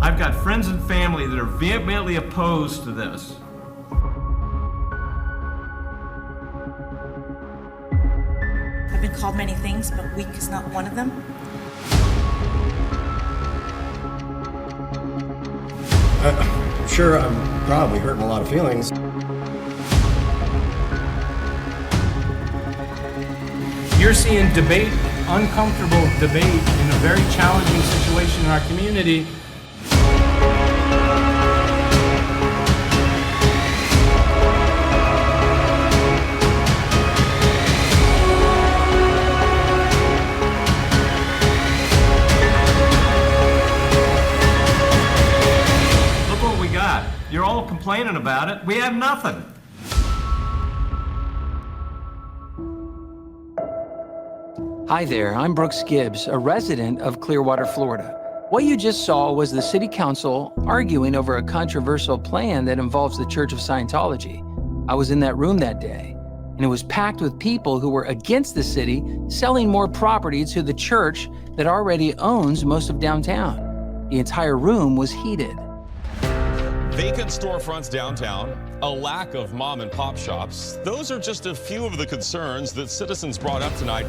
I've got friends and family that are vehemently opposed to this. I've been called many things, but weak is not one of them. I'm sure I'm probably hurting a lot of feelings. You're seeing debate, uncomfortable debate in a very challenging situation in our community. Look what we got. You're all complaining about it. We have nothing. Hi there, I'm Brooks Gibbs, a resident of Clearwater, Florida. What you just saw was the city council arguing over a controversial plan that involves the Church of Scientology. I was in that room that day, and it was packed with people who were against the city selling more property to the church that already owns most of downtown. The entire room was heated. Vacant storefronts downtown, a lack of mom and pop shops. Those are just a few of the concerns that citizens brought up tonight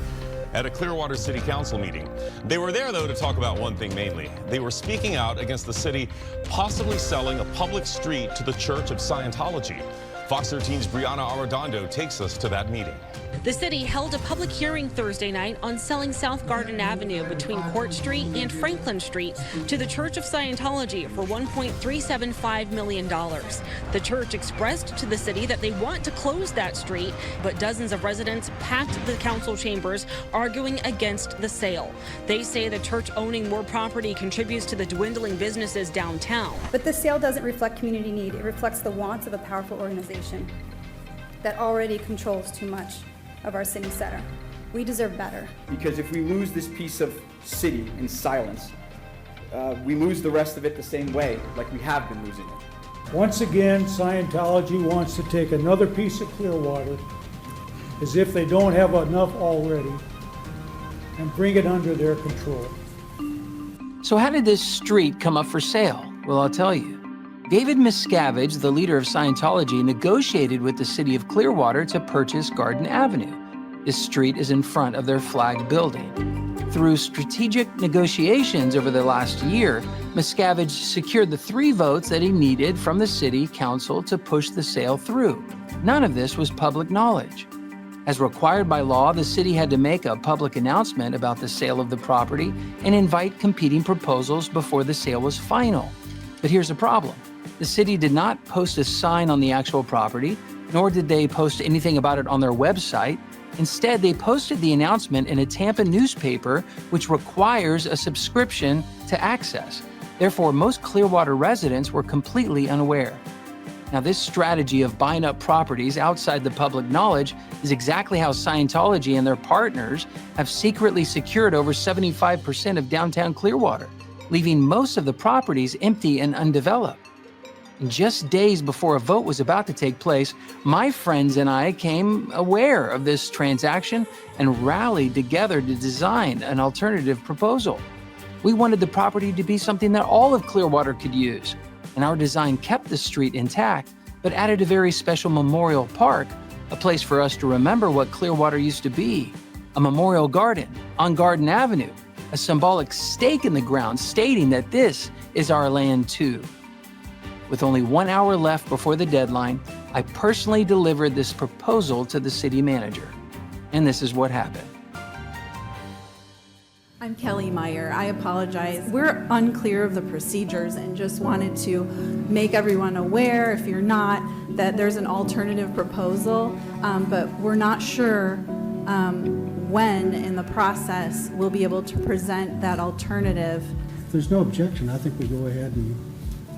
at a Clearwater City Council meeting. They were there, though, to talk about one thing mainly. They were speaking out against the city possibly selling a public street to the Church of Scientology. Fox 13's Brianna Arredondo takes us to that meeting. The city held a public hearing Thursday night on selling South Garden Avenue between Court Street and Franklin Street to the Church of Scientology for $1.375 million. The church expressed to the city that they want to close that street, but dozens of residents packed the council chambers arguing against the sale. They say the church owning more property contributes to the dwindling businesses downtown. But the sale doesn't reflect community need. It reflects the wants of a powerful organization that already controls too much of our city center. We deserve better. Because if we lose this piece of city in silence, we lose the rest of it the same way, like we have been losing it. Once again, Scientology wants to take another piece of Clearwater, as if they don't have enough already, and bring it under their control. So how did this street come up for sale? Well, I'll tell you. David Miscavige, the leader of Scientology, negotiated with the city of Clearwater to purchase Garden Avenue. This street is in front of their flag building. Through strategic negotiations over the last year, Miscavige secured the 3 votes that he needed from the city council to push the sale through. None of this was public knowledge. As required by law, the city had to make a public announcement about the sale of the property and invite competing proposals before the sale was final. But here's the problem. The city did not post a sign on the actual property, nor did they post anything about it on their website. Instead, they posted the announcement in a Tampa newspaper, which requires a subscription to access. Therefore, most Clearwater residents were completely unaware. Now, this strategy of buying up properties outside the public knowledge is exactly how Scientology and their partners have secretly secured over 75% of downtown Clearwater, leaving most of the properties empty and undeveloped. And just days before a vote was about to take place, my friends and I became aware of this transaction and rallied together to design an alternative proposal. We wanted the property to be something that all of Clearwater could use, and our design kept the street intact, but added a very special memorial park, a place for us to remember what Clearwater used to be, a memorial garden on Garden Avenue, a symbolic stake in the ground stating that this is our land too. With only 1 hour left before the deadline, I personally delivered this proposal to the city manager. And this is what happened. I'm Kelly Meyer. I apologize. We're unclear of the procedures and just wanted to make everyone aware, if you're not, that there's an alternative proposal, but we're not sure when in the process we'll be able to present that alternative. If there's no objection, I think we go ahead and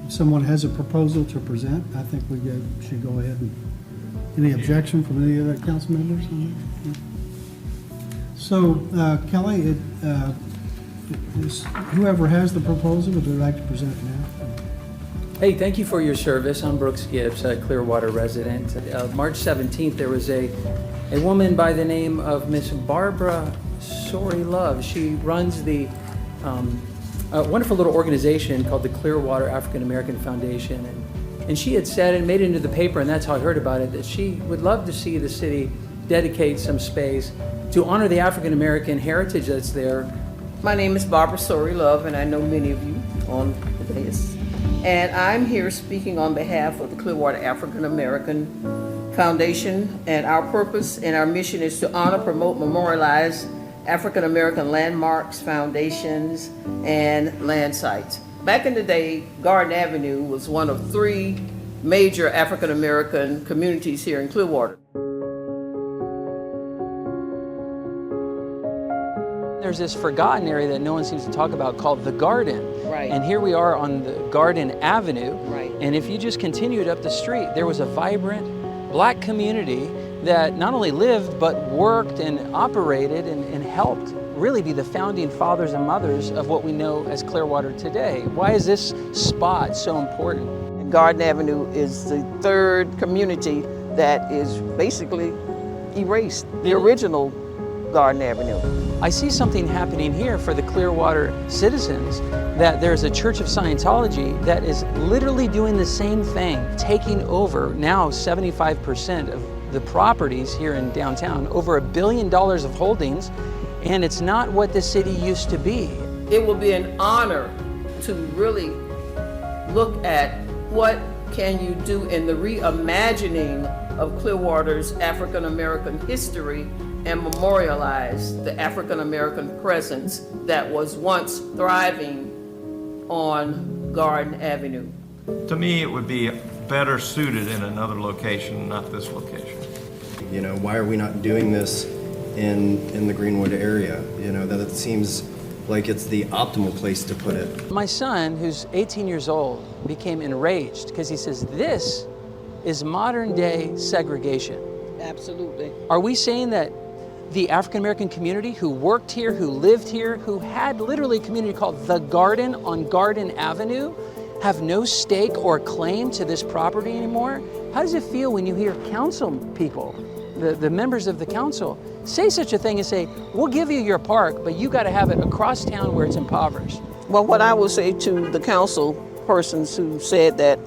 if someone has a proposal to present, I think we should go ahead and, any objection from any other council members on that? So, Kelly, whoever has the proposal, would they like to present it now? Hey, thank you for your service. I'm Brooks Gibbs, a Clearwater resident. March 17th, there was a woman by the name of Miss Barbara Sorry Love. She runs the a wonderful little organization called the Clearwater African American Foundation. And she had said, and made it into the paper, and that's how I heard about it, that she would love to see the city dedicate some space to honor the African American heritage that's there. My name is Barbara Sori Love, and I know many of you on the dais. And I'm here speaking on behalf of the Clearwater African American Foundation, and our purpose and our mission is to honor, promote, memorialize African American landmarks, foundations, and land sites. Back in the day, Garden Avenue was one of 3 major African American communities here in Clearwater. There's this forgotten area that no one seems to talk about called the Garden. Right. And here we are on the Garden Avenue. Right. And if you just continued up the street, there was a vibrant black community that not only lived, but worked and operated and helped really be the founding fathers and mothers of what we know as Clearwater today. Why is this spot so important? Garden Avenue is the 3rd community that is basically erased, the original Garden Avenue. I see something happening here for the Clearwater citizens, that there's a Church of Scientology that is literally doing the same thing, taking over now 75% of the properties here in downtown, over $1 billion of holdings, and it's not what the city used to be. It will be an honor to really look at what can you do in the reimagining of Clearwater's African American history and memorialize the African American presence that was once thriving on Garden Avenue. To me, it would be better suited in another location, not this location. You know, why are we not doing this in the Greenwood area? You know, that it seems like it's the optimal place to put it. My son, who's 18 years old, became enraged because he says this is modern day segregation. Absolutely. Are we saying that the African American community who worked here, who lived here, who had literally a community called The Garden on Garden Avenue, have no stake or claim to this property anymore? How does it feel when you hear council people, the members of the council, say such a thing and say, we'll give you your park, but you got to have it across town where it's impoverished? Well, what I will say to the council persons who said that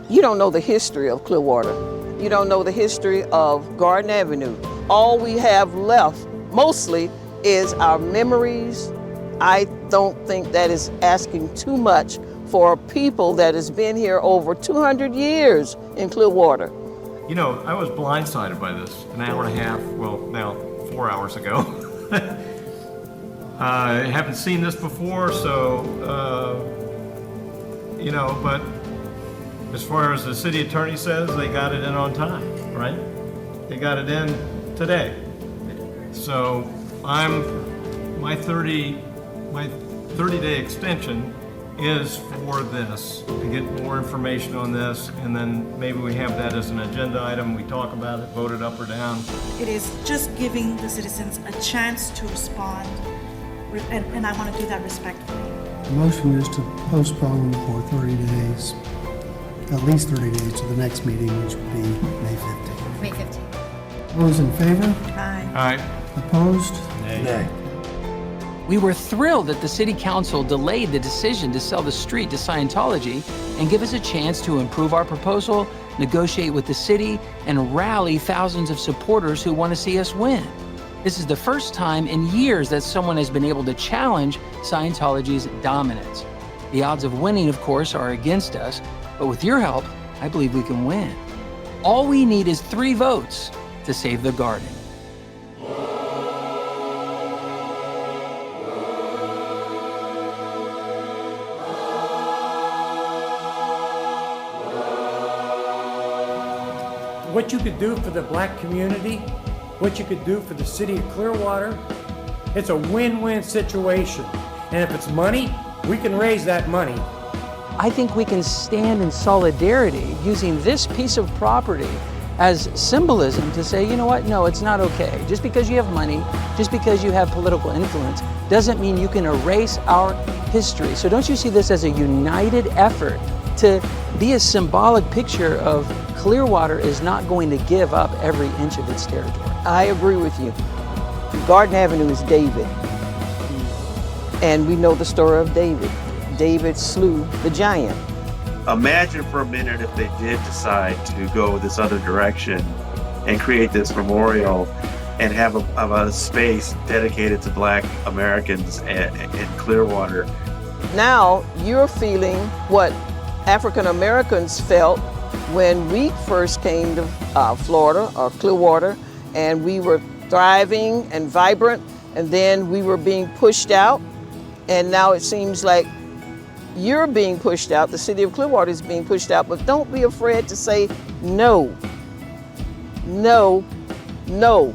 you don't know the history of Clearwater, you don't know the history of Garden Avenue. All we have left mostly is our memories. I don't think that is asking too much for a people that has been here over 200 years in Clearwater. You know, I was blindsided by this an hour and a half, well, now 4 hours ago. I haven't seen this before, so, you know, but as far as the city attorney says, they got it in on time, right? They got it in today. So my 30-day extension is for this, to get more information on this, and then maybe we have that as an agenda item, we talk about it, vote it up or down. It is just giving the citizens a chance to respond, and I want to do that respectfully. The motion is to postpone for 30 days, at least 30 days to the next meeting, which would be May 15th. May 15th. Those in favor? Aye. Aye. Opposed? Nay. We were thrilled that the city council delayed the decision to sell the street to Scientology and give us a chance to improve our proposal, negotiate with the city, and rally thousands of supporters who want to see us win. This is the first time in years that someone has been able to challenge Scientology's dominance. The odds of winning, of course, are against us, but with your help, I believe we can win. All we need is 3 votes to save the garden. What you could do for the black community, what you could do for the city of Clearwater, it's a win-win situation. And if it's money, we can raise that money. I think we can stand in solidarity using this piece of property as symbolism to say, you know what, no, it's not okay. Just because you have money, just because you have political influence, doesn't mean you can erase our history. So don't you see this as a united effort to be a symbolic picture of Clearwater is not going to give up every inch of its territory? I agree with you. Garden Avenue is David. And we know the story of David. David slew the giant. Imagine for a minute if they did decide to go this other direction and create this memorial and have a space dedicated to Black Americans in Clearwater. Now you're feeling what African Americans felt when we first came to Florida or Clearwater, and we were thriving and vibrant, and then we were being pushed out, and now it seems like you're being pushed out. The city of Clearwater is being pushed out, but don't be afraid to say no. No, no.